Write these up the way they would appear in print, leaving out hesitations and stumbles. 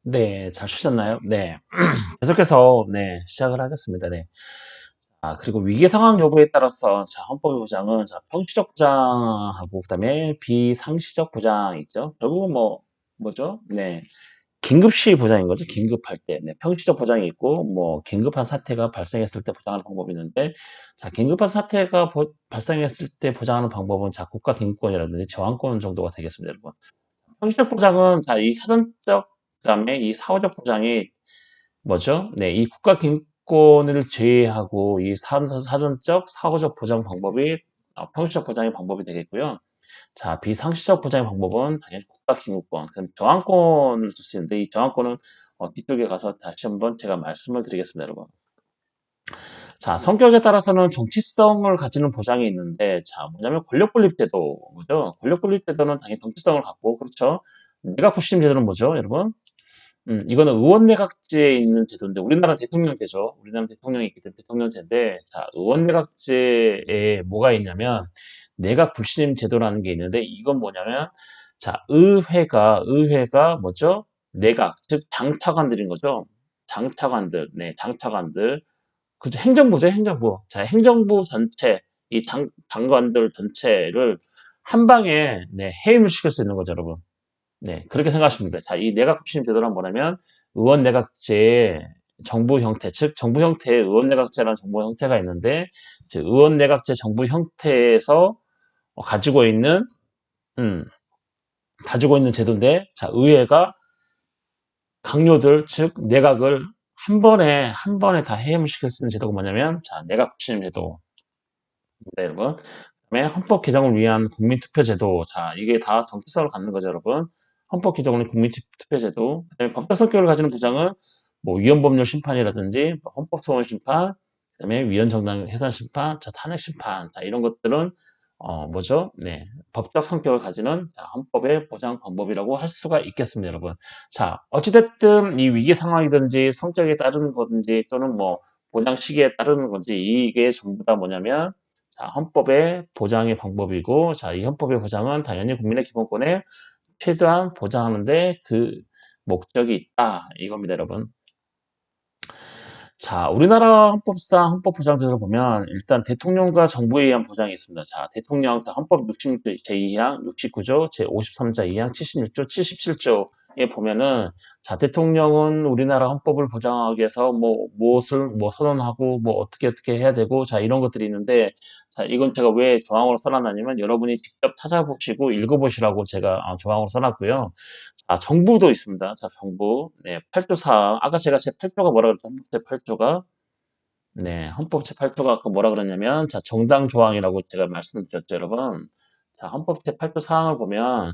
네, 잘 쉬셨나요? 네. 계속해서, 네, 시작을 하겠습니다. 네. 그리고 위기 상황 여부에 따라서, 헌법의 보장은, 평시적 보장하고, 그 다음에 비상시적 보장 있죠? 결국은 뭐죠? 네. 긴급시 보장인 거죠. 긴급할 때. 네. 평시적 보장이 있고, 긴급한 사태가 발생했을 때 보장하는 방법이 있는데, 긴급한 사태가 발생했을 때 보장하는 방법은, 국가긴급권이라든지 저항권 정도가 되겠습니다, 여러분. 형식 보장은 이 사전적 그다음에 이 사후적 보장이 뭐죠? 네, 이 국가 기능권을 제외하고 이 사전적 사후적 보장 방법이 형식적 보장의 방법이 되겠고요. 비상시적 보장의 방법은 당연히 국가 기능권, 그럼 저항권을 쓸 수 있는데 이 저항권은 뒤쪽에 가서 다시 한번 제가 말씀을 드리겠습니다, 여러분. 성격에 따라서는 정치성을 가지는 보장이 있는데, 뭐냐면 권력분립제도죠. 권력분립제도는 당연히 정치성을 갖고, 그렇죠. 내각불신제도는 뭐죠, 여러분? 이거는 의원내각제에 있는 제도인데, 우리나라는 대통령제죠. 우리나라는 대통령이 있기 때문에 대통령제인데, 의원내각제에 뭐가 있냐면, 내각불신제도라는 게 있는데, 이건 뭐냐면, 의회가 뭐죠? 내각, 즉, 장차관들인 거죠. 장차관들, 네, 장차관들. 그죠. 행정부죠, 행정부. 행정부 전체, 이 장관들 전체를 한 방에, 네, 해임을 시킬 수 있는 거죠, 여러분. 네, 그렇게 생각하시면 됩니다. 이 내각불신 제도란 뭐냐면, 의원 내각제의 정부 형태, 즉, 정부 형태의 의원 내각제라는 정부 형태가 있는데, 즉, 의원 내각제 정부 형태에서 가지고 있는, 음, 가지고 있는 제도인데, 의회가 강요들, 즉, 내각을 한 번에 다 해임을 시킬 수 있는 제도가 뭐냐면, 내각불신 제도. 네, 여러분. 그다음에 헌법 개정을 위한 국민투표제도. 이게 다 정치성을 갖는 거죠, 여러분. 헌법 개정을 위한 국민투표제도. 그다음에 법적 성격을 가지는 부장은 위헌법률 심판이라든지 헌법 소원 심판, 그다음에 위헌정당 해산 심판, 탄핵 심판. 이런 것들은 뭐죠? 네, 법적 성격을 가지는 헌법의 보장 방법이라고 할 수가 있겠습니다, 여러분. 어찌됐든 이 위기 상황이든지 성격에 따르는 거든지 또는 보장 시기에 따르는 건지 이게 전부 다 뭐냐면 헌법의 보장의 방법이고, 이 헌법의 보장은 당연히 국민의 기본권에 최대한 보장하는데 그 목적이 있다. 이겁니다, 여러분. 우리나라 헌법상 헌법 보장제도를 보면 일단 대통령과 정부에 의한 보장이 있습니다. 대통령 헌법 66조 제2항, 69조, 제53자 2항, 76조, 77조에 보면은 대통령은 우리나라 헌법을 보장하기 위해서 무엇을 선언하고 어떻게 해야 되고 이런 것들이 있는데 이건 제가 왜 조항으로 써놨냐면 여러분이 직접 찾아보시고 읽어보시라고 제가 조항으로 써놨고요. 정부도 있습니다. 정부. 네, 8조 사항. 아까 제가 제 8조가 뭐라 그랬죠? 헌법 제 8조가. 네, 헌법 제 8조가 아까 뭐라 그랬냐면, 정당 조항이라고 제가 말씀드렸죠, 여러분. 헌법 제 8조 사항을 보면,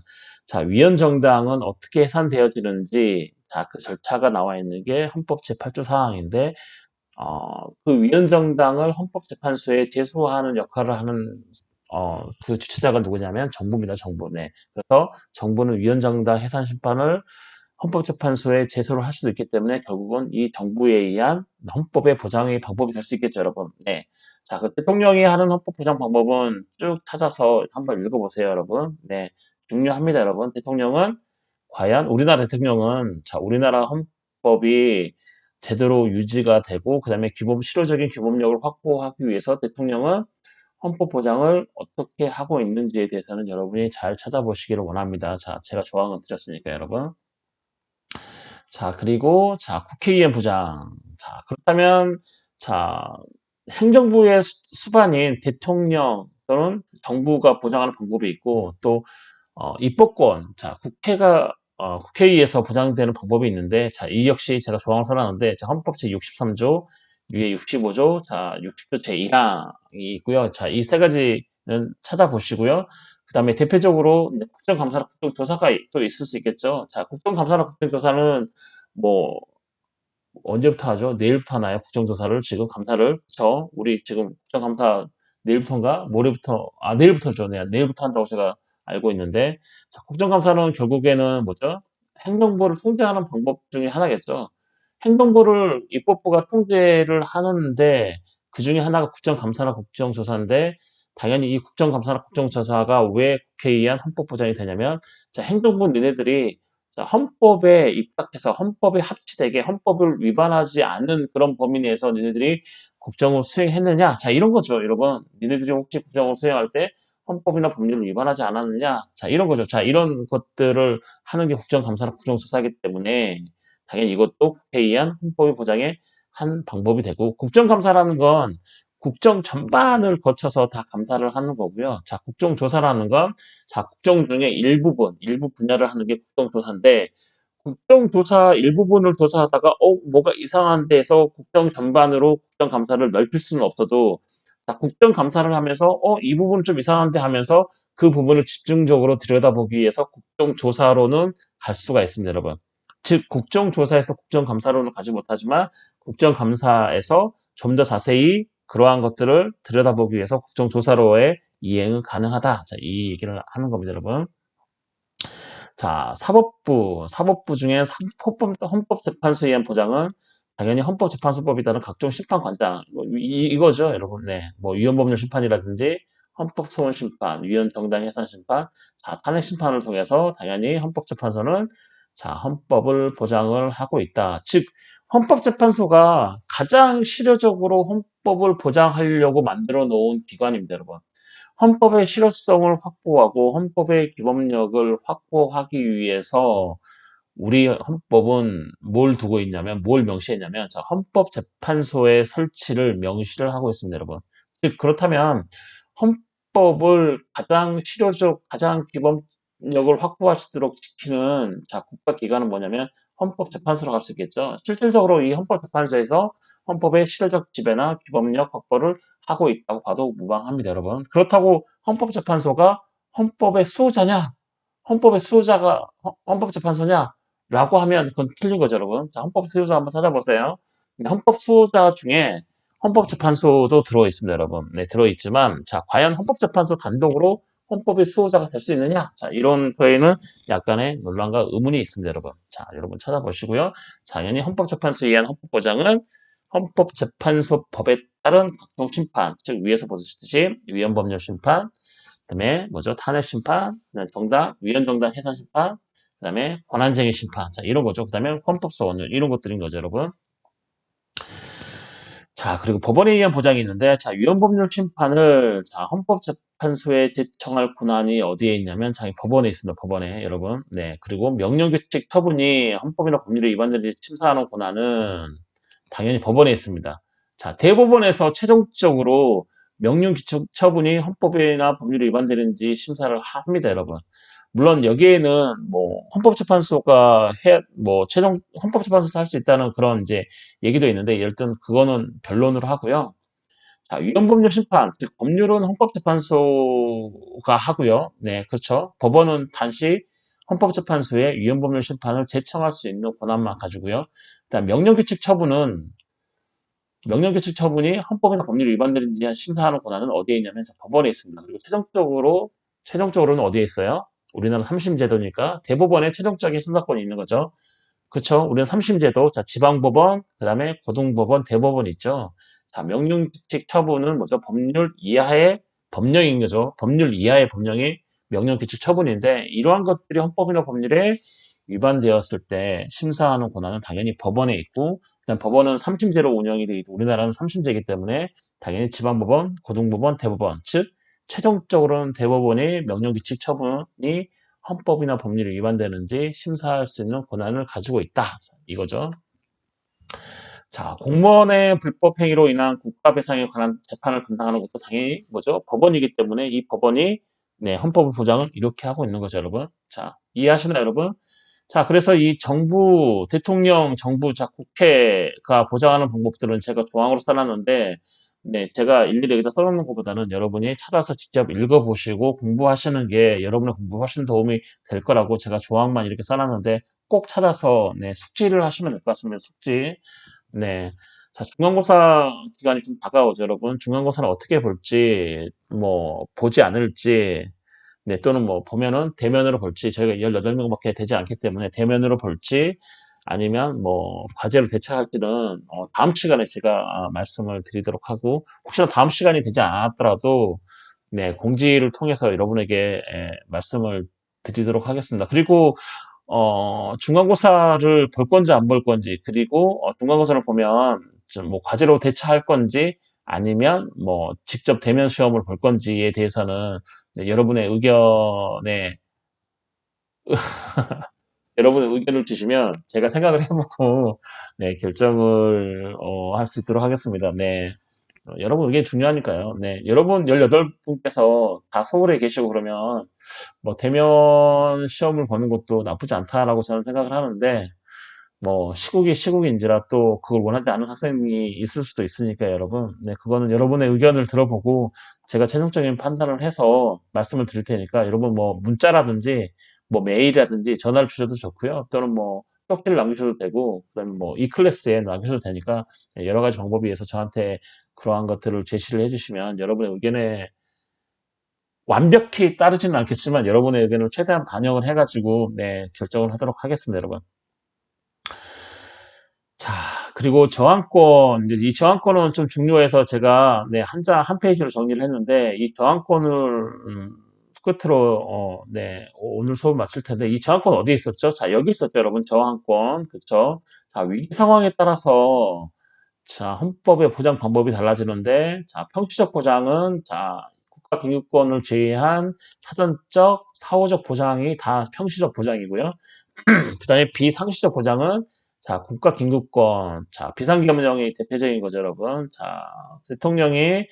위헌 정당은 어떻게 해산되어지는지, 그 절차가 나와 있는 게 헌법 제 8조 사항인데, 그 위헌 정당을 헌법재판소에 제소하는 역할을 하는 그 주체자가 누구냐면 정부입니다. 정부. 네. 그래서 정부는 위헌 정당 해산 심판을 헌법재판소에 제소를 할 수도 있기 때문에 결국은 이 정부에 의한 헌법의 보장의 방법이 될 수 있겠죠, 여러분. 네. 그 대통령이 하는 헌법 보장 방법은 쭉 찾아서 한번 읽어보세요, 여러분. 네. 중요합니다, 여러분. 대통령은 과연 우리나라 대통령은 우리나라 헌법이 제대로 유지가 되고 그다음에 실효적인 규범력을 확보하기 위해서 대통령은 헌법 보장을 어떻게 하고 있는지에 대해서는 여러분이 잘 찾아보시기를 원합니다. 제가 조항을 드렸으니까 여러분. 그리고 국회의원 부장. 그렇다면 행정부의 수반인 대통령 또는 정부가 보장하는 방법이 있고 또 입법권. 국회의에서 보장되는 방법이 있는데 이 역시 제가 조항을 써놨는데 헌법 제 63조 위에 65조 60조 제1항이 있고요. 이 세 가지는 찾아보시고요. 그 다음에 대표적으로 국정감사나 국정조사가 또 있을 수 있겠죠. 국정감사나 국정조사는 뭐 언제부터 하죠? 내일부터 하나요? 국정조사를 지금 감사를 우리 지금 국정감사 내일부터인가? 모레부터 내일부터죠. 네, 내일부터 한다고 제가 알고 있는데 국정감사는 결국에는 뭐죠? 행정부를 통제하는 방법 중에 하나겠죠. 행정부를 입법부가 통제를 하는데 그 중에 하나가 국정감사나 국정조사인데 당연히 이 국정감사나 국정조사가 왜 국회에 의한 헌법 보장이 되냐면 행정부 니네들이 자, 헌법에 입각해서 헌법에 합치되게 헌법을 위반하지 않는 그런 범위 내에서 니네들이 국정을 수행했느냐? 자, 이런 거죠, 여러분. 니네들이 혹시 국정을 수행할 때 헌법이나 법률을 위반하지 않았느냐? 자, 이런 거죠. 자, 이런 것들을 하는 게 국정감사나 국정조사이기 때문에 당연히 이것도 국회에 의한 헌법의 보장의 한 방법이 되고, 국정감사라는 건 국정 전반을 거쳐서 다 감사를 하는 거고요. 자, 국정조사라는 건, 자, 국정 중에 일부 분야를 하는 게 국정조사인데, 국정조사 일부분을 조사하다가, 뭐가 이상한 데서 국정 전반으로 국정감사를 넓힐 수는 없어도, 자, 국정감사를 하면서, 이 부분은 좀 이상한데 하면서 그 부분을 집중적으로 들여다보기 위해서 국정조사로는 갈 수가 있습니다, 여러분. 즉, 국정조사에서 국정감사로는 가지 못하지만, 국정감사에서 좀 더 자세히 그러한 것들을 들여다보기 위해서 국정조사로의 이행은 가능하다. 자, 이 얘기를 하는 겁니다, 여러분. 자, 사법부 중에 헌법재판소에 의한 보장은 당연히 헌법재판소법에 따른 각종 심판관장, 이거죠, 여러분. 네. 뭐, 위헌법률 심판이라든지, 헌법소원심판, 위헌정당 해산심판, 자, 탄핵심판을 통해서 당연히 헌법재판소는 자, 헌법을 보장을 하고 있다. 즉, 헌법재판소가 가장 실효적으로 헌법을 보장하려고 만들어 놓은 기관입니다, 여러분. 헌법의 실효성을 확보하고 헌법의 기본력을 확보하기 위해서 우리 헌법은 뭘 두고 있냐면, 뭘 명시했냐면, 자, 헌법재판소의 설치를 명시를 하고 있습니다, 여러분. 즉, 그렇다면 헌법을 가장 실효적, 가장 기본력을 확보할 수 있도록 지키는 자, 국가기관은 뭐냐면 헌법재판소로 갈 수 있겠죠. 실질적으로 이 헌법재판소에서 헌법의 실효적 지배나 기본력 확보를 하고 있다고 봐도 무방합니다, 여러분. 그렇다고 헌법재판소가 헌법의 수호자냐? 헌법의 수호자가 헌법재판소냐? 라고 하면 그건 틀린 거죠, 여러분. 자, 헌법 수호자 한번 찾아보세요. 헌법 수호자 중에 헌법재판소도 들어있습니다, 여러분. 네, 들어있지만, 자, 과연 헌법재판소 단독으로 헌법의 수호자가 될 수 있느냐? 자, 이런 거에는 약간의 논란과 의문이 있습니다, 여러분. 자, 여러분 찾아보시고요. 당연히 헌법재판소에 의한 헌법보장은 헌법재판소법에 따른 각종 심판, 즉 위에서 보셨듯이 위헌법률 심판, 그다음에 뭐죠? 탄핵 심판, 정당, 위헌정당 해산 심판, 그다음에 권한쟁의 심판, 자 이런 거죠. 그다음에 헌법소원을 이런 것들인 거죠, 여러분. 자, 그리고 법원에 의한 보장이 있는데, 자, 위헌법률 심판을, 자, 헌법재판소에 제청할 권한이 어디에 있냐면, 자, 법원에 있습니다, 법원에, 여러분. 네. 그리고 명령규칙 처분이 헌법이나 법률에 위반되는지 심사하는 권한은 당연히 법원에 있습니다. 자, 대법원에서 최종적으로 명령규칙 처분이 헌법이나 법률에 위반되는지 심사를 합니다, 여러분. 물론 여기에는 뭐 헌법재판소가 최종 헌법재판소에서 할 수 있다는 그런 이제 얘기도 있는데 일단 그거는 변론으로 하고요. 자, 위헌법률 심판, 즉 법률은 헌법재판소가 하고요. 네, 그렇죠. 법원은 단시 헌법재판소에 위헌법률 심판을 제청할 수 있는 권한만 가지고요. 그다음 명령규칙 처분이 헌법이나 법률에 위반되는지 심사하는 권한은 어디에 있냐면 법원에 있습니다. 그리고 최종적으로는 어디에 있어요? 우리나라 3심 제도니까 대법원에 최종적인 심사권이 있는 거죠. 그렇죠? 우리는 3심 제도, 자, 지방법원, 그다음에 고등법원, 대법원 있죠. 자, 명령규칙 처분은 뭐죠? 법률 이하의 법령인 거죠. 법률 이하의 법령이 명령규칙 처분인데 이러한 것들이 헌법이나 법률에 위반되었을 때 심사하는 권한은 당연히 법원에 있고, 그다음 법원은 3심제로 운영이 되어 있고 우리나라는 3심제이기 때문에 당연히 지방법원, 고등법원, 대법원, 즉 최종적으로는 대법원의 명령규칙 처분이 헌법이나 법률에 위반되는지 심사할 수 있는 권한을 가지고 있다. 이거죠. 자, 공무원의 불법 행위로 인한 국가 배상에 관한 재판을 담당하는 것도 당연히 뭐죠? 법원이기 때문에 이 법원이 네, 헌법을 보장을 이렇게 하고 있는 거죠, 여러분. 자, 이해하시나요, 여러분? 자, 그래서 이 정부, 대통령, 정부, 자, 국회가 보장하는 방법들은 제가 조항으로 써놨는데, 네, 제가 일일이 여기다 써놓는 것보다는 여러분이 찾아서 직접 읽어보시고 공부하시는 게 여러분의 공부하시는 도움이 될 거라고 제가 조항만 이렇게 써놨는데, 꼭 찾아서, 네, 숙지를 하시면 될 것 같습니다, 숙지. 네. 자, 중간고사 기간이 좀 다가오죠, 여러분. 중간고사는 어떻게 볼지, 뭐, 보지 않을지, 네, 또는 뭐 보면은 대면으로 볼지 저희가 18명밖에 되지 않기 때문에 대면으로 볼지 아니면 뭐 과제를 대체할지는 다음 시간에 제가 말씀을 드리도록 하고 혹시나 다음 시간이 되지 않았더라도 네, 공지를 통해서 여러분에게 말씀을 드리도록 하겠습니다. 그리고 중간고사를 볼 건지 안 볼 건지, 그리고 중간고사를 보면 좀 뭐 과제로 대처할 건지, 아니면 뭐 직접 대면 시험을 볼 건지에 대해서는 네, 여러분의 의견을 주시면 제가 생각을 해보고 네, 결정을 할 수 있도록 하겠습니다. 네. 여러분 의견이 중요하니까요. 네. 여러분 18분께서 다 서울에 계시고 그러면 뭐 대면 시험을 보는 것도 나쁘지 않다라고 저는 생각을 하는데, 뭐 시국이 시국인지라 또 그걸 원하지 않은 학생이 있을 수도 있으니까 여러분, 네, 그거는 여러분의 의견을 들어보고 제가 최종적인 판단을 해서 말씀을 드릴 테니까, 여러분 뭐 문자라든지 뭐 메일이라든지 전화를 주셔도 좋고요, 또는 뭐 쪽지를 남기셔도 되고, 그다음에 뭐 이 클래스에 남기셔도 되니까 여러 가지 방법에 의해서 저한테 그러한 것들을 제시를 해주시면, 여러분의 의견에 완벽히 따르지는 않겠지만 여러분의 의견을 최대한 반영을 해가지고 네, 결정을 하도록 하겠습니다, 여러분. 자, 그리고 저항권, 이제 이 저항권은 좀 중요해서 제가 네, 한 페이지로 정리를 했는데, 이 저항권을 끝으로 네, 오늘 수업 마칠 텐데, 이 저항권 어디에 있었죠? 자, 여기 있었죠, 여러분. 저항권. 그쵸? 자, 위기 상황에 따라서 자, 헌법의 보장 방법이 달라지는데, 자, 평시적 보장은, 자, 국가긴급권을 제외한 사전적, 사후적 보장이 다 평시적 보장이고요. 그 다음에 비상시적 보장은, 자, 국가긴급권, 자, 비상계엄령이 대표적인 거죠, 여러분. 자, 대통령이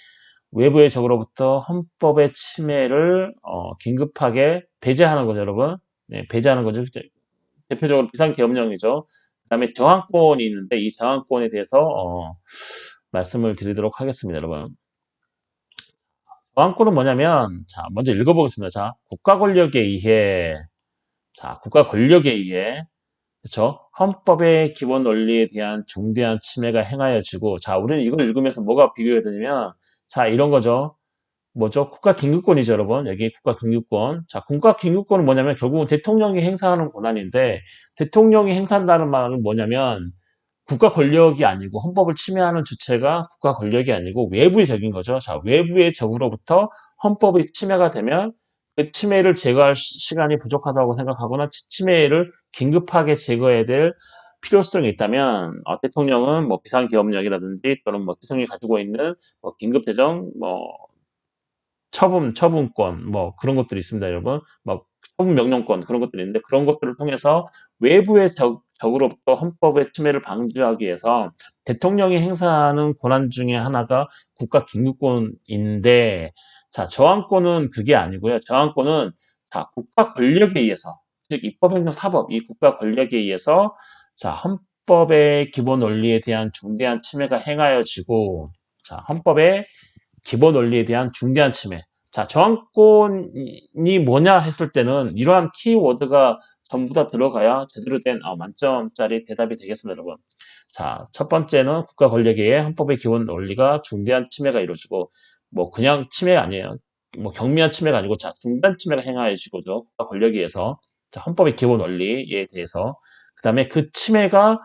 외부의 적으로부터 헌법의 침해를, 긴급하게 배제하는 거죠, 여러분. 네, 배제하는 거죠. 대표적으로 비상계엄령이죠. 그다음에 저항권이 있는데, 이 저항권에 대해서 말씀을 드리도록 하겠습니다, 여러분. 저항권은 뭐냐면, 자, 먼저 읽어보겠습니다. 자, 국가 권력에 의해, 자, 국가 권력에 의해, 그렇죠? 헌법의 기본 원리에 대한 중대한 침해가 행하여지고, 자, 우리는 이걸 읽으면서 뭐가 비교가 되냐면, 자, 이런 거죠. 뭐죠? 국가긴급권이죠, 여러분. 여기 국가긴급권. 자, 국가긴급권은 뭐냐면 결국은 대통령이 행사하는 권한인데, 대통령이 행사한다는 말은 뭐냐면 국가 권력이 아니고, 헌법을 침해하는 주체가 국가 권력이 아니고 외부의 적인 거죠. 자, 외부의 적으로부터 헌법이 침해가 되면 그 침해를 제거할 시간이 부족하다고 생각하거나 침해를 긴급하게 제거해야 될 필요성이 있다면, 대통령은 뭐 비상계엄령이라든지, 또는 뭐 대통령이 가지고 있는 뭐 긴급재정, 뭐 처분권, 뭐 그런 것들이 있습니다, 여러분. 뭐 처분 명령권, 그런 것들이 있는데, 그런 것들을 통해서 외부의 적으로부터 헌법의 침해를 방지하기 위해서 대통령이 행사하는 권한 중에 하나가 국가 긴급권인데, 자, 저항권은 그게 아니고요. 저항권은, 자, 국가 권력에 의해서, 즉 입법행정 사법, 이 국가 권력에 의해서, 자, 헌법의 기본 원리에 대한 중대한 침해가 행하여지고, 자, 헌법의 기본 원리에 대한 중대한 침해. 자, 저항권이 뭐냐 했을 때는 이러한 키워드가 전부 다 들어가야 제대로 된 만점짜리 대답이 되겠습니다, 여러분. 자, 첫 번째는 국가 권력에 의해 헌법의 기본 원리가 중대한 침해가 이루어지고, 뭐 그냥 침해가 아니에요. 뭐 경미한 침해가 아니고, 자, 중대한 침해가 행하여지고죠. 국가 권력에 의해서. 자, 헌법의 기본 원리에 대해서. 그 다음에 그 침해가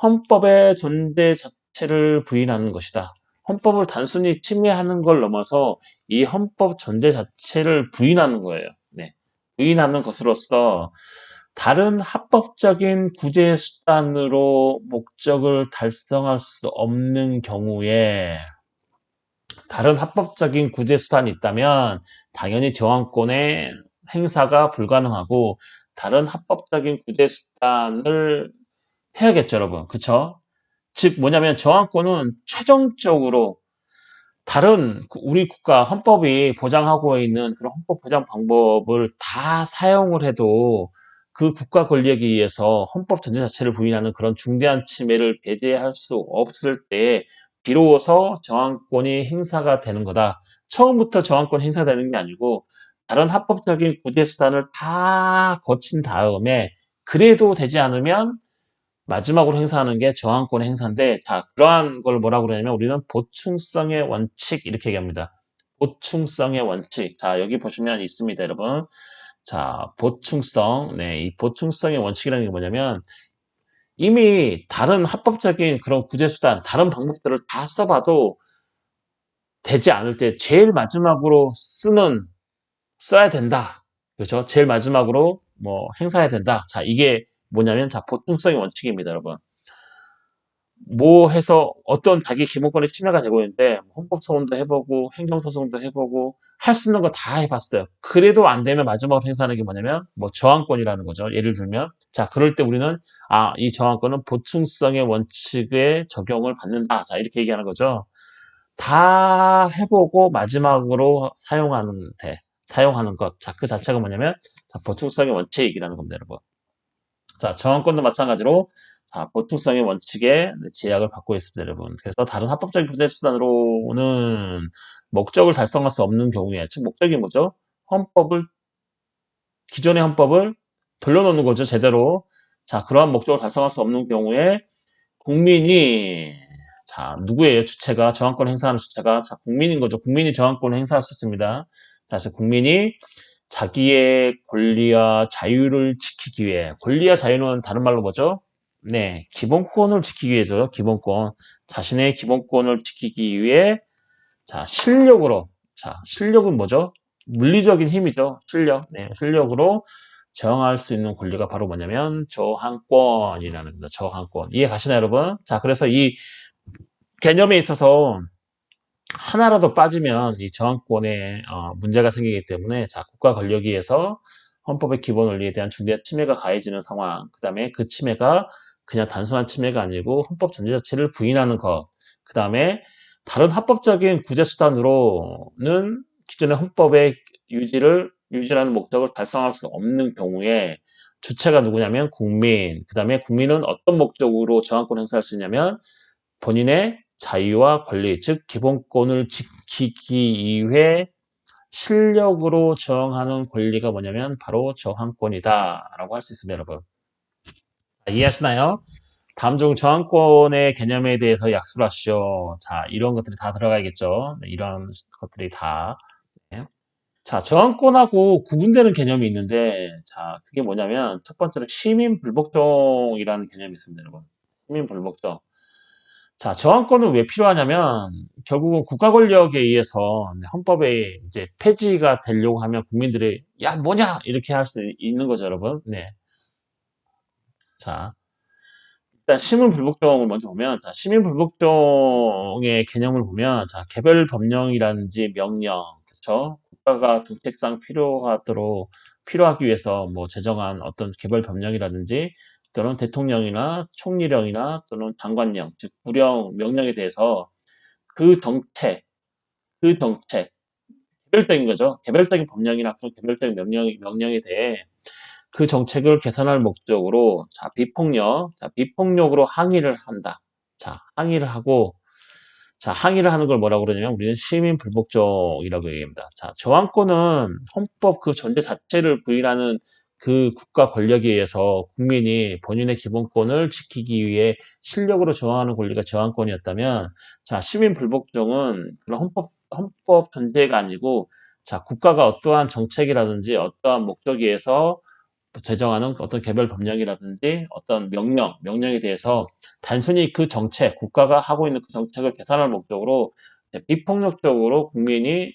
헌법의 존재 자체를 부인하는 것이다. 헌법을 단순히 침해하는 걸 넘어서 이 헌법 존재 자체를 부인하는 거예요. 네. 부인하는 것으로서 다른 합법적인 구제 수단으로 목적을 달성할 수 없는 경우에, 다른 합법적인 구제 수단이 있다면 당연히 저항권의 행사가 불가능하고, 다른 합법적인 구제 수단을 해야겠죠, 여러분. 그쵸? 즉 뭐냐면, 저항권은 최종적으로 다른 우리 국가 헌법이 보장하고 있는 그런 헌법 보장 방법을 다 사용을 해도 그 국가 권력에 의해서 헌법 전제 자체를 부인하는 그런 중대한 침해를 배제할 수 없을 때 비로소 저항권이 행사가 되는 거다. 처음부터 저항권 행사되는 게 아니고 다른 합법적인 구제 수단을 다 거친 다음에 그래도 되지 않으면 마지막으로 행사하는 게 저항권의 행사인데, 자, 그러한 걸 뭐라고 그러냐면 우리는 보충성의 원칙 이렇게 얘기합니다. 보충성의 원칙. 자, 여기 보시면 있습니다, 여러분. 자, 보충성. 네, 이 보충성의 원칙이라는 게 뭐냐면, 이미 다른 합법적인 그런 구제수단, 다른 방법들을 다 써봐도 되지 않을 때 제일 마지막으로 써야 된다. 그렇죠? 제일 마지막으로 뭐 행사해야 된다. 자, 이게 뭐냐면 자, 보충성의 원칙입니다, 여러분. 뭐 해서 어떤 자기 기본권의 침해가 되고 있는데 헌법소원도 해보고 행정소송도 해보고 할 수 있는 거 다 해봤어요. 그래도 안 되면 마지막으로 행사하는 게 뭐냐면 뭐 저항권이라는 거죠. 예를 들면 자 그럴 때 우리는 이 저항권은 보충성의 원칙에 적용을 받는다. 자 이렇게 얘기하는 거죠. 다 해보고 마지막으로 사용하는 것. 자 그 자체가 뭐냐면 자, 보충성의 원칙이라는 겁니다, 여러분. 자, 저항권도 마찬가지로 자, 보충성의 원칙에 제약을 받고 있습니다, 여러분. 그래서 다른 합법적인 구제 수단으로는 목적을 달성할 수 없는 경우에, 즉 목적이 뭐죠? 기존의 헌법을 돌려놓는 거죠, 제대로. 자, 그러한 목적을 달성할 수 없는 경우에 국민이 자, 누구예요? 주체가 저항권을 행사하는 주체가 자, 국민인 거죠. 국민이 저항권을 행사할 수 있습니다. 자, 그래서 국민이 자기의 권리와 자유를 지키기 위해 권리와 자유는 다른 말로 뭐죠? 네, 기본권을 지키기 위해서요. 기본권. 자신의 기본권을 지키기 위해 자, 실력은 뭐죠? 물리적인 힘이죠. 실력. 네, 실력으로 저항할 수 있는 권리가 바로 뭐냐면 저항권이라는 겁니다. 저항권. 이해 가시나요, 여러분? 자, 그래서 이 개념에 있어서 하나라도 빠지면 이 저항권에 문제가 생기기 때문에 자 국가 권력에 의해서 헌법의 기본 원리에 대한 중대한 침해가 가해지는 상황 그 다음에 그 침해가 그냥 단순한 침해가 아니고 헌법 전제 자체를 부인하는 것그 다음에 다른 합법적인 구제 수단으로는 기존의 헌법의 유지라는 목적을 달성할 수 없는 경우에 주체가 누구냐면 국민 그 다음에 국민은 어떤 목적으로 저항권 행사할 수 있냐면 본인의 자유와 권리, 즉 기본권을 지키기 위해 실력으로 저항하는 권리가 뭐냐면 바로 저항권이다라고 할 수 있습니다, 여러분. 자, 이해하시나요? 다음 중 저항권의 개념에 대해서 약수를 하시오. 자, 이런 것들이 다 들어가야겠죠. 네, 이런 것들이 다. 네. 자, 저항권하고 구분되는 개념이 있는데, 자, 그게 뭐냐면 첫 번째로 시민불복종이라는 개념이 있습니다, 여러분. 시민불복종. 자, 저항권은 왜 필요하냐면 결국은 국가 권력에 의해서 헌법에 이제 폐지가 되려고 하면 국민들이 야 뭐냐 이렇게 할 수 있는 거죠, 여러분. 네. 자, 일단 시민불복종을 먼저 보면 자, 시민불복종의 개념을 보면 자, 개별 법령이라든지 명령, 그렇죠? 국가가 정책상 필요하기 위해서 뭐 제정한 어떤 개별 법령이라든지 또는 대통령이나 총리령이나 또는 장관령, 즉 구령 명령에 대해서 그 정책, 개별적인 거죠. 개별적인 법령이나 개별적인 명령에 대해 그 정책을 개선할 목적으로 비폭력으로 항의를 한다. 자, 항의를 하는 걸 뭐라고 그러냐면 우리는 시민불복종이라고 얘기합니다. 자, 저항권은 헌법 그 전제 자체를 부인하는 그 국가 권력에 의해서 국민이 본인의 기본권을 지키기 위해 실력으로 저항하는 권리가 저항권이었다면, 자, 시민불복종은 그런 헌법 전제가 아니고, 자, 국가가 어떠한 정책이라든지 어떠한 목적에 의해서 제정하는 어떤 개별 법령이라든지 어떤 명령에 대해서 단순히 그 정책, 국가가 하고 있는 그 정책을 개선할 목적으로 비폭력적으로 국민이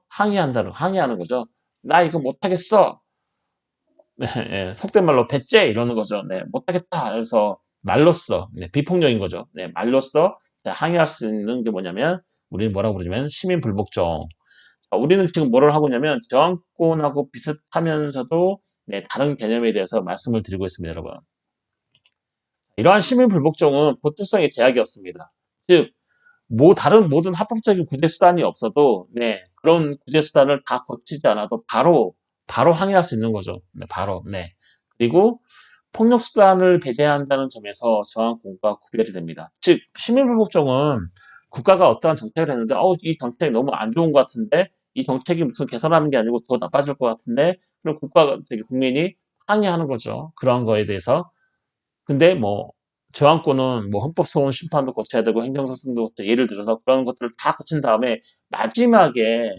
항의하는 거죠. 나 이거 못하겠어. 네, 예, 속된 말로 배째 이러는 거죠. 네, 못하겠다. 그래서 말로써 비폭력인 거죠. 네, 말로써 항의할 수 있는 게 뭐냐면 우리는 뭐라고 그러냐면 시민불복종. 우리는 지금 뭐를 하고 있냐면 저항권하고 비슷하면서도 다른 개념에 대해서 말씀을 드리고 있습니다, 여러분. 이러한 시민불복종은 보충성에 제약이 없습니다. 즉, 다른 모든 합법적인 구제 수단이 없어도 그런 구제 수단을 다 거치지 않아도 바로 항의할 수 있는 거죠. 바로. 그리고 폭력 수단을 배제한다는 점에서 저항권과 구별이 됩니다. 즉, 시민불복종은 국가가 어떠한 정책을 했는데, 이 정책이 너무 안 좋은 것 같은데, 이 정책이 무슨 개선하는 게 아니고 더 나빠질 것 같은데, 그럼 국민이 항의하는 거죠. 그런 거에 대해서. 근데 저항권은 헌법소원 심판도 거쳐야 되고 행정소송도 거쳐야 예를 들어서 그런 것들을 다 거친 다음에 마지막에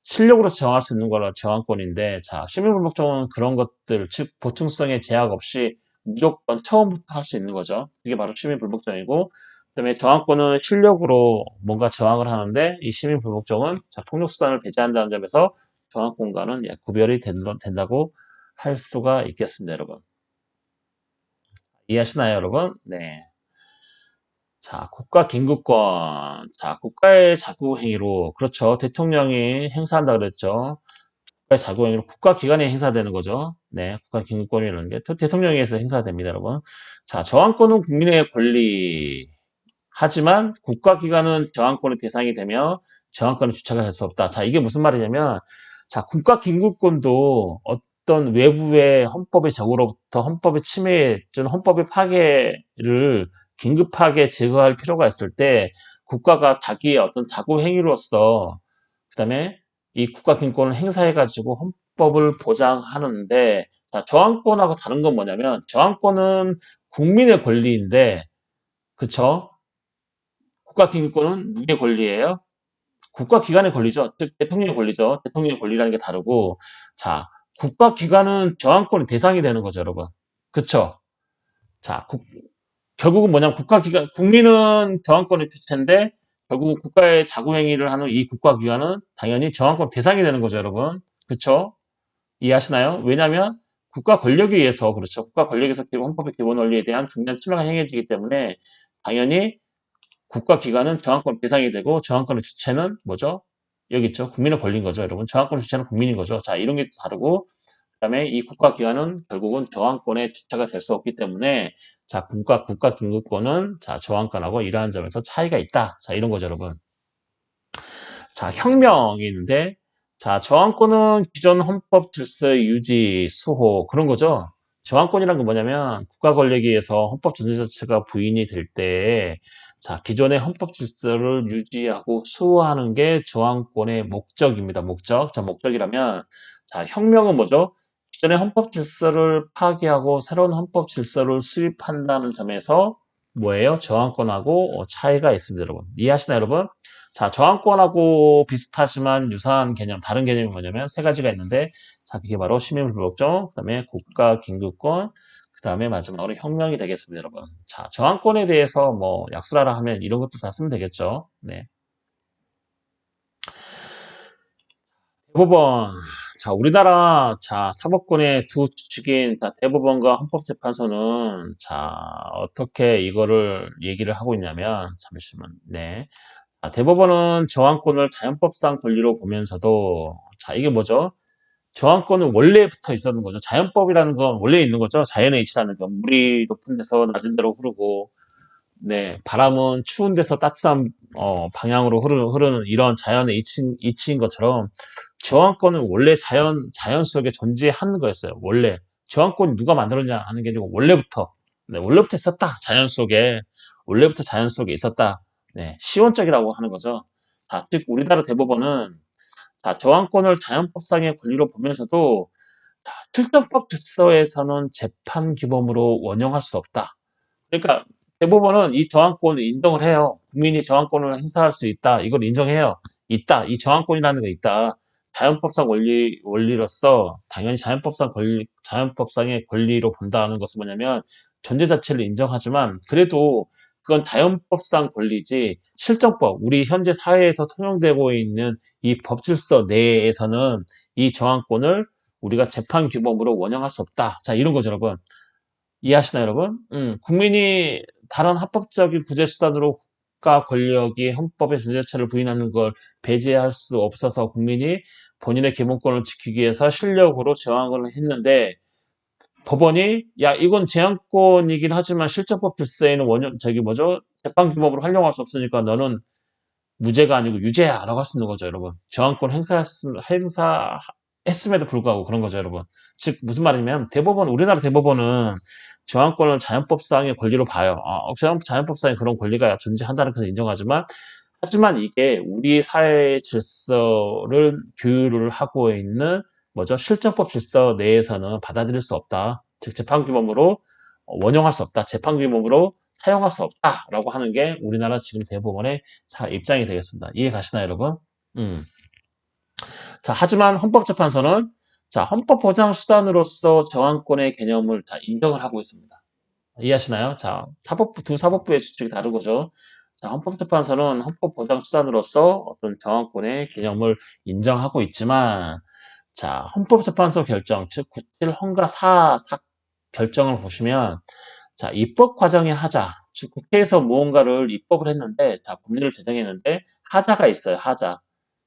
실력으로 저항할 수 있는 거라 저항권인데, 자, 시민불복종은 그런 것들, 즉, 보충성의 제약 없이 무조건 처음부터 할 수 있는 거죠. 그게 바로 시민불복종이고, 그 다음에 저항권은 실력으로 뭔가 저항을 하는데, 이 시민불복종은 폭력수단을 배제한다는 점에서 저항권과는 구별이 된다고 할 수가 있겠습니다, 여러분. 이해하시나요, 여러분? 네. 자, 국가 긴급권. 자, 국가의 자구행위로, 그렇죠. 대통령이 행사한다 그랬죠. 국가의 자구행위로 국가기관이 행사되는 거죠. 네, 국가 긴급권이라는 게 대통령에 의해서 행사됩니다, 여러분. 자, 저항권은 국민의 권리. 하지만 국가기관은 저항권의 대상이 되며 저항권의 주체가 될 수 없다. 자, 이게 무슨 말이냐면, 자, 국가긴급권도 어떤 외부의 헌법의 적으로부터 헌법의 침해, 좀 헌법의 파괴를 긴급하게 제거할 필요가 있을 때 국가가 자기의 어떤 자구 행위로서 그다음에 이 국가긴급권을 행사해가지고 헌법을 보장하는데, 자, 저항권하고 다른 건 뭐냐면 저항권은 국민의 권리인데, 그쵸? 국가기밀권은 누구의 권리예요? 국가기관의 권리죠. 즉 대통령의 권리죠. 대통령의 권리라는 게 다르고, 자, 국가기관은 저항권의 대상이 되는 거죠, 여러분. 그쵸? 자, 결국은 뭐냐면 국가기관, 국민은 저항권의 주체인데 결국은 국가의 자구행위를 하는 이 국가기관은 당연히 저항권 대상이 되는 거죠, 여러분. 그쵸? 이해하시나요? 왜냐하면 국가 권력에 의해서, 그렇죠. 국가 권력에서 헌법의 기본 원리에 대한 중대한 침해가 행해지기 때문에 당연히 국가기관은 저항권 대상이 되고 저항권의 주체는 뭐죠? 여기 있죠. 국민의 권리인 거죠, 여러분. 저항권 주체는 국민인 거죠. 자, 이런 게 다르고, 그다음에 이 국가기관은 결국은 저항권의 주체가 될 수 없기 때문에, 자, 국가긴급권은 자, 저항권하고 이러한 점에서 차이가 있다. 자, 이런 거죠, 여러분. 자, 혁명이 있는데, 자, 저항권은 기존 헌법 질서의 유지, 수호, 그런 거죠. 저항권이란 건 뭐냐면, 국가 권력에 의해서 헌법 존재 자체가 부인이 될 때, 자, 기존의 헌법 질서를 유지하고 수호하는 게 저항권의 목적입니다. 목적. 자, 목적이라면, 자, 혁명은 뭐죠? 기존의 헌법 질서를 파기하고 새로운 헌법 질서를 수립한다는 점에서 뭐예요? 저항권하고 차이가 있습니다, 여러분. 이해하시나요, 여러분? 자, 저항권하고 비슷하지만 유사한 개념, 다른 개념이 뭐냐면 세 가지가 있는데, 자, 그게 바로 시민불복종, 그 다음에 국가긴급권, 그 다음에 마지막으로 혁명이 되겠습니다, 여러분. 자, 저항권에 대해서 뭐 약술하라 하면 이런 것도 다 쓰면 되겠죠. 네. 대법원. 자, 우리나라, 자, 사법권의 두 주축인, 자, 대법원과 헌법재판소는, 자, 어떻게 이거를 얘기를 하고 있냐면, 잠시만, 네. 대법원은 저항권을 자연법상 권리로 보면서도, 자, 이게 뭐죠? 저항권은 원래 붙어 있었는 거죠. 자연법이라는 건 원래 있는 거죠. 자연의 이치라는 건. 물이 높은 데서 낮은 데로 흐르고, 네, 바람은 추운 데서 따뜻한 방향으로 흐르는 이런 자연의 이치인 것처럼 저항권은 원래 자연 속에 존재하는 거였어요. 원래. 저항권이 누가 만들었냐 하는 게 아니고 원래부터. 네, 원래부터 있었다. 자연 속에. 원래부터 자연 속에 있었다. 네, 시원적이라고 하는 거죠. 자, 즉, 우리나라 대법원은 자, 저항권을 자연법상의 권리로 보면서도 실정법 질서에서는 재판 규범으로 원용할 수 없다. 그러니까 대법원은 이 저항권을 인정을 해요. 국민이 저항권을 행사할 수 있다. 이걸 인정해요. 있다. 이 저항권이라는 게 있다. 자연법상 원리로서 당연히 자연법상의 권리로 본다는 것은 뭐냐면 존재 자체를 인정하지만 그래도 그건 자연법상 권리지 실정법, 우리 현재 사회에서 통용되고 있는 이 법질서 내에서는 이 저항권을 우리가 재판 규범으로 원용할 수 없다. 자, 이런 거죠, 여러분. 이해하시나요, 여러분? 국민이 다른 합법적인 구제 수단으로 국가 권력이 헌법의 존재 자체를 부인하는 걸 배제할 수 없어서 국민이 본인의 기본권을 지키기 위해서 실력으로 저항을 했는데 법원이 야 이건 제한권이긴 하지만 실정법 질서에는 재판 규범으로 활용할 수 없으니까 너는 무죄가 아니고 유죄야라고 할 수 있는 거죠, 여러분. 저항권 행사했음에도 불구하고 그런 거죠, 여러분. 즉 무슨 말이냐면 우리나라 대법원은 저항권을 자연법상의 권리로 봐요. 자연법상의 그런 권리가 존재한다는 것을 인정하지만 하지만 이게 우리 사회의 질서를 규율을 하고 있는 실정법 질서 내에서는 받아들일 수 없다. 즉 재판규범으로 원용할 수 없다. 재판규범으로 사용할 수 없다라고 하는 게 우리나라 지금 대법원의 입장이 되겠습니다. 이해 가시나요, 여러분? 자, 하지만 헌법재판소는 헌법 보장 수단으로서 저항권의 개념을 인정을 하고 있습니다. 이해하시나요? 자, 두 사법부의 주축이 다른 거죠. 자, 헌법재판소는 헌법 보장 수단으로서 어떤 저항권의 개념을 인정하고 있지만, 자, 헌법재판소 결정, 즉, 97 헌가 사 결정을 보시면, 자, 입법 과정의 하자, 즉, 국회에서 무언가를 입법을 했는데, 자, 법률을 제정했는데, 하자가 있어요, 하자.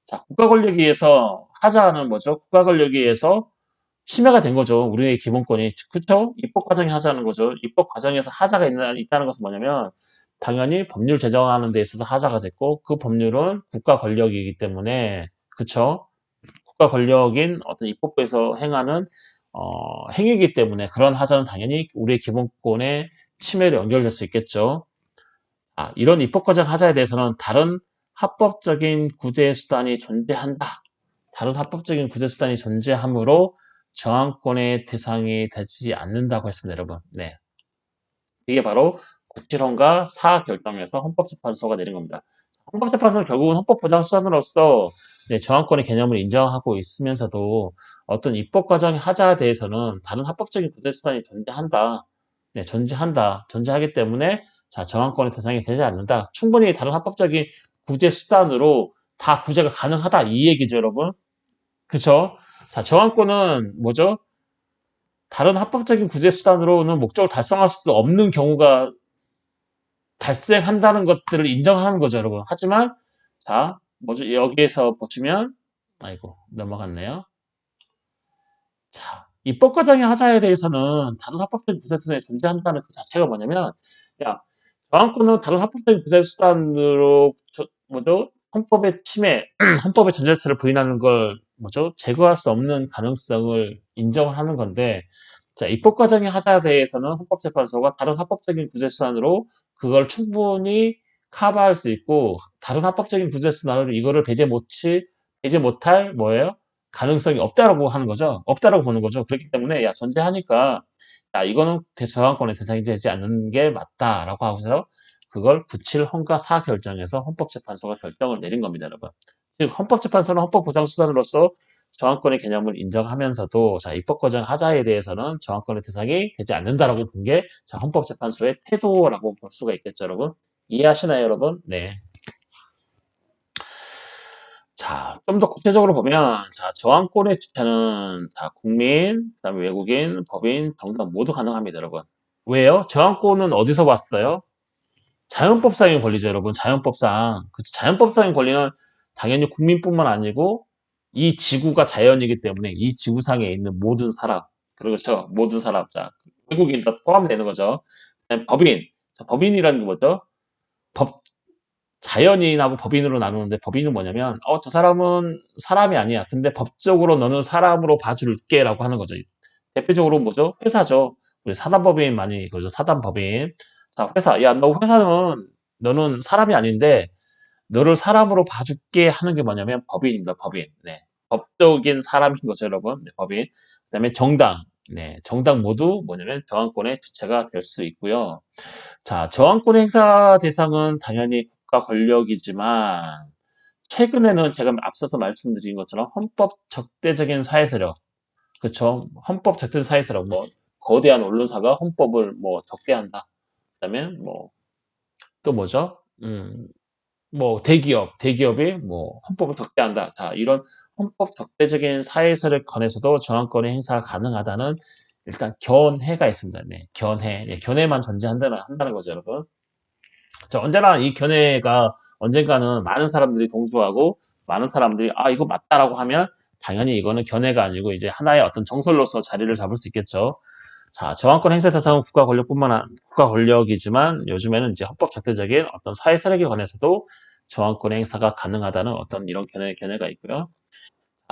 자, 국가 권력에 의해서, 하자는 뭐죠? 국가 권력에 의해서 침해가 된 거죠. 우리의 기본권이. 그쵸? 입법 과정에 하자는 거죠. 입법 과정에서 하자가 있다는 것은 뭐냐면, 당연히 법률 제정하는 데 있어서 하자가 됐고, 그 법률은 국가 권력이기 때문에, 그쵸? 국가 권력인 어떤 입법부에서 행하는 행위이기 때문에 그런 하자는 당연히 우리의 기본권에 침해로 연결될 수 있겠죠. 이런 입법과정 하자에 대해서는 다른 합법적인 구제 수단이 존재한다. 다른 합법적인 구제 수단이 존재하므로 저항권의 대상이 되지 않는다고 했습니다, 여러분. 네. 이게 바로 국질헌가 사 결정에서 헌법재판소가 내린 겁니다. 헌법재판소는 결국은 헌법보장수단으로서 네, 저항권의 개념을 인정하고 있으면서도 어떤 입법 과정의 하자에 대해서는 다른 합법적인 구제수단이 존재한다. 네, 존재하기 때문에 자, 저항권의 대상이 되지 않는다. 충분히 다른 합법적인 구제수단으로 다 구제가 가능하다. 이 얘기죠, 여러분. 그쵸? 자, 저항권은 뭐죠? 다른 합법적인 구제수단으로는 목적을 달성할 수 없는 경우가 발생한다는 것들을 인정하는 거죠, 여러분. 하지만, 자, 뭐죠? 여기에서 보시면, 아이고, 넘어갔네요. 자, 입법 과정의 하자에 대해서는 다른 합법적인 구제수단이 존재한다는 그 자체가 뭐냐면, 야, 저항권은 다른 합법적인 구제수단으로, 뭐죠? 헌법의 침해, 헌법의 전제세를 부인하는 걸, 뭐죠? 제거할 수 없는 가능성을 인정을 하는 건데, 자, 입법 과정의 하자에 대해서는 헌법재판소가 다른 합법적인 구제수단으로 그걸 충분히 커버할 수 있고, 다른 합법적인 구제수단으로 이거를 배제 못할 뭐예요? 가능성이 없다라고 하는 거죠. 없다라고 보는 거죠. 그렇기 때문에 야 존재하니까 야 이거는 저항권의 대상이 되지 않는 게 맞다라고 하고서 그걸 97 헌가 사 결정에서 헌법재판소가 결정을 내린 겁니다, 여러분. 즉 헌법재판소는 헌법보장수단으로서 저항권의 개념을 인정하면서도 자 입법 과정 하자에 대해서는 저항권의 대상이 되지 않는다라고 본 게 자 헌법재판소의 태도라고 볼 수가 있겠죠, 여러분. 이해하시나요, 여러분? 네. 자, 좀 더 구체적으로 보면, 자, 저항권의 주체는 다 국민, 그다음에 외국인, 법인, 정당 모두 가능합니다, 여러분. 왜요? 저항권은 어디서 왔어요? 자연법상의 권리죠, 여러분. 자연법상. 그 자연법상의 권리는 당연히 국민뿐만 아니고 이 지구가 자연이기 때문에 이 지구상에 있는 모든 사람, 그렇죠? 모든 사람, 자, 외국인도 포함되는 거죠. 그다음에 법인. 자, 법인이라는 게 뭐죠? 법 자연인하고 법인으로 나누는데 법인은 뭐냐면 저 사람은 사람이 아니야. 근데 법적으로 너는 사람으로 봐줄게라고 하는 거죠. 대표적으로 뭐죠? 회사죠. 우리 사단법인 많이 그죠? 사단법인. 자, 회사. 야, 너 회사는 너는 사람이 아닌데 너를 사람으로 봐줄게 하는 게 뭐냐면 법인입니다. 법인. 네. 법적인 사람인 거죠, 여러분. 네, 법인. 그다음에 정당. 네, 정당 모두 뭐냐면 저항권의 주체가 될 수 있고요. 자, 저항권 행사 대상은 당연히 국가 권력이지만 최근에는 제가 앞서서 말씀드린 것처럼 헌법 적대적인 사회 세력, 그쵸? 헌법 적대 사회 세력, 뭐 거대한 언론사가 헌법을 뭐 적대한다. 그다음에 뭐 또 뭐죠? 뭐 대기업이 뭐 헌법을 적대한다. 자, 이런 헌법 적대적인 사회 세력 건에서도 저항권의 행사가 가능하다는 일단 견해가 있습니다. 네, 견해, 네, 견해만 한다는 거죠, 여러분. 자, 언제나 이 견해가 언젠가는 많은 사람들이 동조하고 많은 사람들이 이거 맞다라고 하면 당연히 이거는 견해가 아니고 이제 하나의 어떤 정설로서 자리를 잡을 수 있겠죠. 자, 저항권 행사 대상은 국가 권력이지만 요즘에는 이제 헌법 적대적인 어떤 사회 세력에 관해서도 저항권 행사가 가능하다는 어떤 이런 견해가 있고요.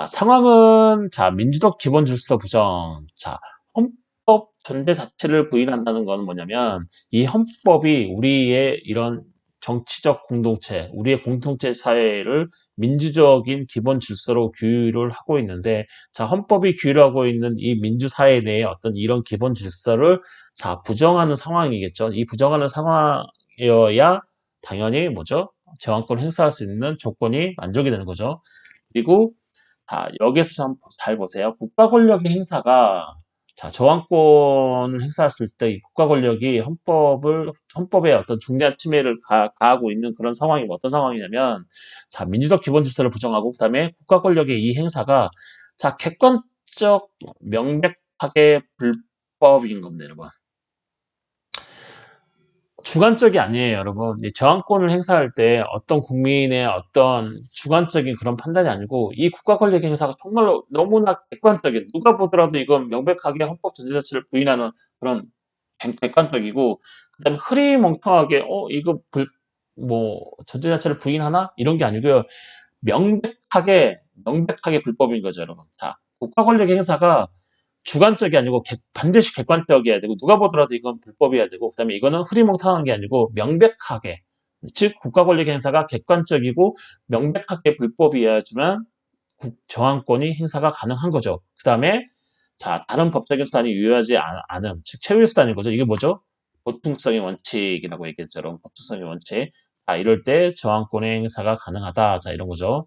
상황은 자 민주적 기본 질서 부정. 자 헌법 존재 자체를 부인한다는 건 뭐냐면 이 헌법이 우리의 이런 정치적 공동체, 우리의 공동체 사회를 민주적인 기본 질서로 규율을 하고 있는데 자 헌법이 규율하고 있는 이 민주 사회 내에 어떤 이런 기본 질서를 자 부정하는 상황이겠죠. 이 부정하는 상황이어야 당연히 뭐죠? 저항권 행사할 수 있는 조건이 만족이 되는 거죠. 그리고 여기에서 잘 보세요. 국가 권력의 행사가 자, 저항권을 행사했을 때 이 국가 권력이 헌법에 어떤 중대한 침해를 가하고 있는 그런 상황이 어떤 상황이냐면, 자, 민주적 기본 질서를 부정하고, 그 다음에 국가 권력의 이 행사가 자, 객관적, 명백하게 불법인 겁니다, 여러분. 주관적이 아니에요, 여러분. 이 저항권을 행사할 때 어떤 국민의 어떤 주관적인 그런 판단이 아니고 이 국가 권력 행사가 정말로 너무나 객관적인, 누가 보더라도 이건 명백하게 헌법 전제 자체를 부인하는 그런 객관적이고, 그다음에 흐리멍텅하게 이거 전제 자체를 부인하나 이런 게 아니고요. 명백하게 불법인 거죠, 여러분. 자, 국가 권력 행사가 주관적이 아니고 반드시 객관적이어야 되고, 누가 보더라도 이건 불법이어야 되고, 그다음에 이거는 흐리멍텅한 게 아니고 명백하게, 즉 국가 권력 행사가 객관적이고 명백하게 불법이어야지만 저항권이 행사가 가능한 거죠. 그다음에 자, 다른 법적인 수단이 유효하지 않음, 즉 최후의 수단인 거죠. 이게 뭐죠? 보충성의 원칙이라고 얘기했죠. 여러분. 보충성의 원칙. 자, 이럴 때 저항권의 행사가 가능하다. 자, 이런 거죠.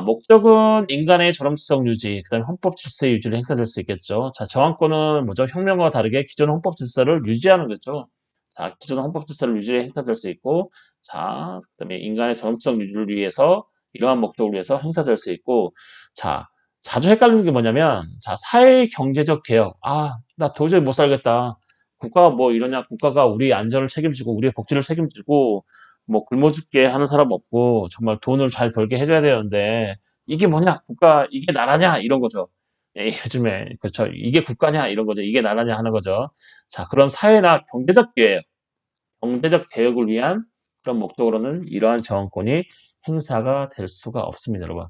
목적은 인간의 존엄성 유지, 그 다음에 헌법 질서 유지를 행사될 수 있겠죠. 자, 저항권은 뭐죠? 혁명과 다르게 기존 헌법 질서를 유지하는 거죠. 자, 기존 헌법 질서를 유지해 행사될 수 있고, 자, 그 다음에 인간의 존엄성 유지를 위해서, 이러한 목적을 위해서 행사될 수 있고, 자, 자주 헷갈리는 게 뭐냐면, 자, 사회 경제적 개혁. 나 도저히 못 살겠다. 국가가 뭐 이러냐? 국가가 우리 안전을 책임지고, 우리의 복지를 책임지고, 뭐 굶어 죽게 하는 사람 없고 정말 돈을 잘 벌게 해줘야 되는데 이게 뭐냐? 국가 이게 나라냐? 이런 거죠. 요즘에 그렇죠. 이게 국가냐? 이런 거죠. 이게 나라냐 하는 거죠. 자, 그런 사회나 경제적 개혁을 위한 그런 목적으로는 이러한 저항권이 행사가 될 수가 없습니다, 여러분.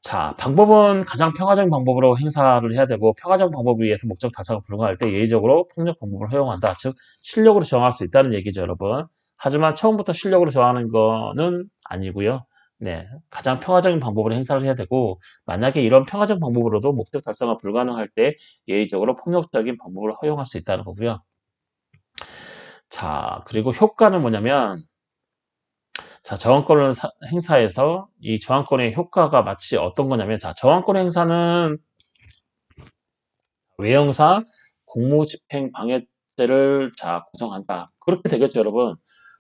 자, 방법은 가장 평화적인 방법으로 행사를 해야 되고, 평화적인 방법에 의해서 목적 달성가 불가할 때 예의적으로 폭력 방법을 허용한다. 즉 실력으로 저항할 수 있다는 얘기죠, 여러분. 하지만 처음부터 실력으로 저항하는 거는 아니고요. 네, 가장 평화적인 방법으로 행사를 해야 되고, 만약에 이런 평화적 방법으로도 목적 달성가 불가능할 때 예의적으로 폭력적인 방법을 허용할 수 있다는 거고요. 자, 그리고 효과는 뭐냐면, 자, 저항권을 행사해서 이 저항권의 효과가 마치 어떤 거냐면, 자, 저항권 행사는 외형상 공무집행 방해죄를 구성한다. 그렇게 되겠죠, 여러분.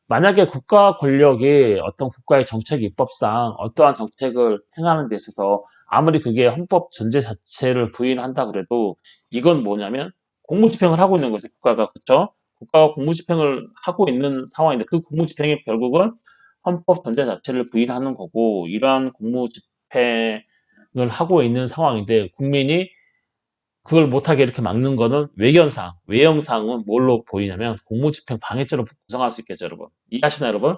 만약에 국가 권력이 어떤 국가의 정책 입법상 어떠한 정책을 행하는 데 있어서 아무리 그게 헌법 전제 자체를 부인한다 그래도 이건 뭐냐면 공무집행을 하고 있는 거죠, 국가가. 그렇죠? 국가가 공무집행을 하고 있는 상황인데 그 공무집행이 결국은 헌법 전제 자체를 부인하는 거고, 이러한 공무집행을 하고 있는 상황인데 국민이 그걸 못하게 이렇게 막는 거는 외형상은 뭘로 보이냐면 공무집행 방해죄로 구성할 수 있겠죠, 여러분. 이해하시나요, 여러분?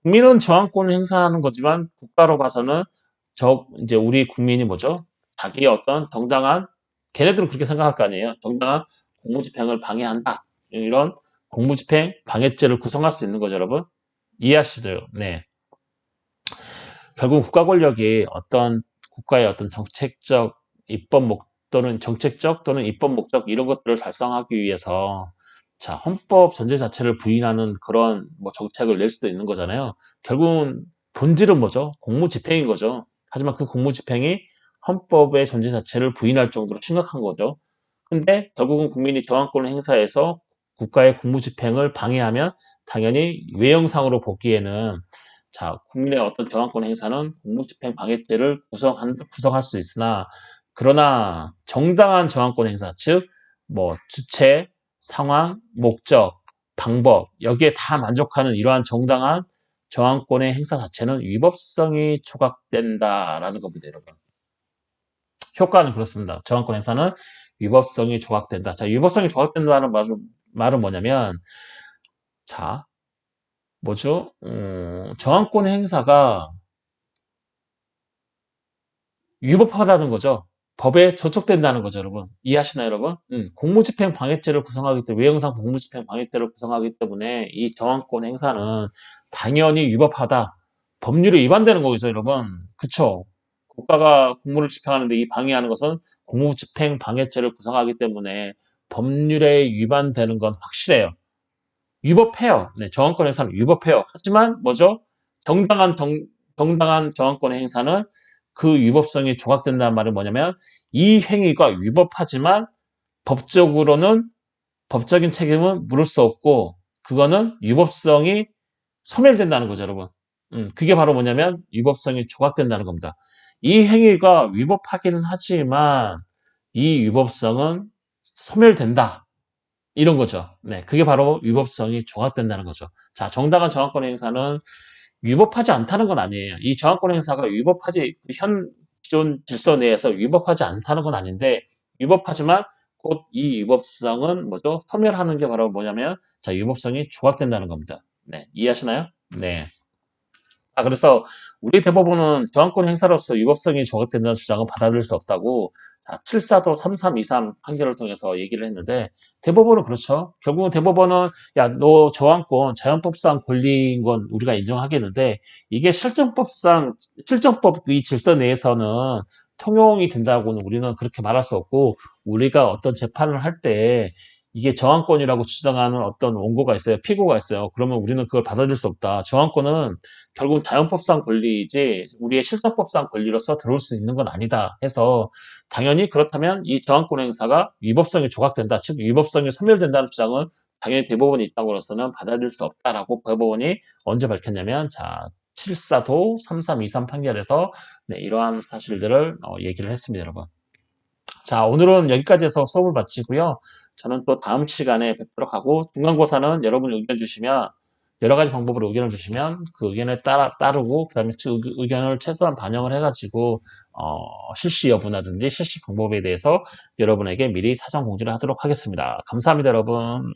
국민은 저항권을 행사하는 거지만 국가로 봐서는 이제 우리 국민이 뭐죠? 자기의 어떤 정당한, 걔네들은 그렇게 생각할 거 아니에요. 정당한 공무집행을 방해한다. 이런 공무집행 방해죄를 구성할 수 있는 거죠, 여러분. 이해하시죠? 네. 결국 국가 권력이 어떤 국가의 어떤 정책적 입법 또는 정책적 또는 입법 목적 이런 것들을 달성하기 위해서 자, 헌법 전제 자체를 부인하는 그런 정책을 낼 수도 있는 거잖아요. 결국은 본질은 뭐죠? 공무집행인 거죠. 하지만 그 공무집행이 헌법의 전제 자체를 부인할 정도로 심각한 거죠. 근데 결국은 국민이 저항권을 행사해서 국가의 공무집행을 방해하면 당연히 외형상으로 보기에는 자, 국민의 어떤 저항권 행사는 공무집행 방해죄를 구성할 수 있으나, 그러나 정당한 저항권 행사, 즉 주체, 상황, 목적, 방법 여기에 다 만족하는 이러한 정당한 저항권의 행사 자체는 위법성이 조각된다라는 겁니다, 여러분. 효과는 그렇습니다. 저항권 행사는 위법성이 조각된다. 자, 위법성이 조각된다는 말은 뭐냐면, 자, 뭐죠? 저항권 행사가 위법하다는 거죠. 법에 저촉된다는 거죠, 여러분. 이해하시나요, 여러분? 공무집행 방해죄를 구성하기 때문에, 외형상 공무집행 방해죄를 구성하기 때문에 이 저항권 행사는 당연히 위법하다. 법률에 위반되는 거겠죠, 여러분. 그쵸? 국가가 공무를 집행하는데 이 방해하는 것은 공무집행 방해죄를 구성하기 때문에 법률에 위반되는 건 확실해요. 위법해요. 네, 저항권 행사는 위법해요. 하지만 뭐죠? 정당한 저항권의 행사는 그 위법성이 조각된다는 말은 뭐냐면 이 행위가 위법하지만 법적으로는 법적인 책임은 물을 수 없고 그거는 위법성이 소멸된다는 거죠, 여러분. 그게 바로 뭐냐면 위법성이 조각된다는 겁니다. 이 행위가 위법하기는 하지만 이 위법성은 소멸된다. 이런 거죠. 네, 그게 바로 위법성이 조각된다는 거죠. 자, 정당한 저항권 행사는 위법하지 않다는 건 아니에요. 이 저항권 행사가 현 기존 질서 내에서 위법하지 않다는 건 아닌데, 위법하지만 곧 이 위법성은 뭐죠? 소멸하는 게 바로 뭐냐면, 자, 위법성이 조각된다는 겁니다. 네, 이해하시나요? 네. 그래서 우리 대법원은 저항권 행사로서 위법성이 조각된다는 주장은 받아들일 수 없다고, 자, 7사도 3323 판결을 통해서 얘기를 했는데, 대법원은 그렇죠. 결국은 대법원은 야, 너 저항권 자연법상 권리인 건 우리가 인정하겠는데, 이게 실정법 이 질서 내에서는 통용이 된다고는 우리는 그렇게 말할 수 없고, 우리가 어떤 재판을 할 때 이게 저항권이라고 주장하는 어떤 원고가 있어요. 피고가 있어요. 그러면 우리는 그걸 받아들일 수 없다. 저항권은 결국 자연법상 권리이지 우리의 실정법상 권리로서 들어올 수 있는 건 아니다 해서, 당연히 그렇다면 이 저항권 행사가 위법성이 조각된다, 즉 위법성이 소멸된다는 주장은 당연히 대법원의 입장으로서는 받아들일 수 없다라고 대법원이 언제 밝혔냐면, 자, 7사도 3323 판결에서 네, 이러한 사실들을 얘기를 했습니다, 여러분. 자, 오늘은 여기까지 해서 수업을 마치고요. 저는 또 다음 시간에 뵙도록 하고, 중간고사는 여러분 의견 주시면, 여러 가지 방법으로 의견을 주시면 그 의견에 따르고, 그 다음에 그 의견을 최소한 반영을 해가지고, 실시 여부라든지 실시 방법에 대해서 여러분에게 미리 사전 공지를 하도록 하겠습니다. 감사합니다, 여러분.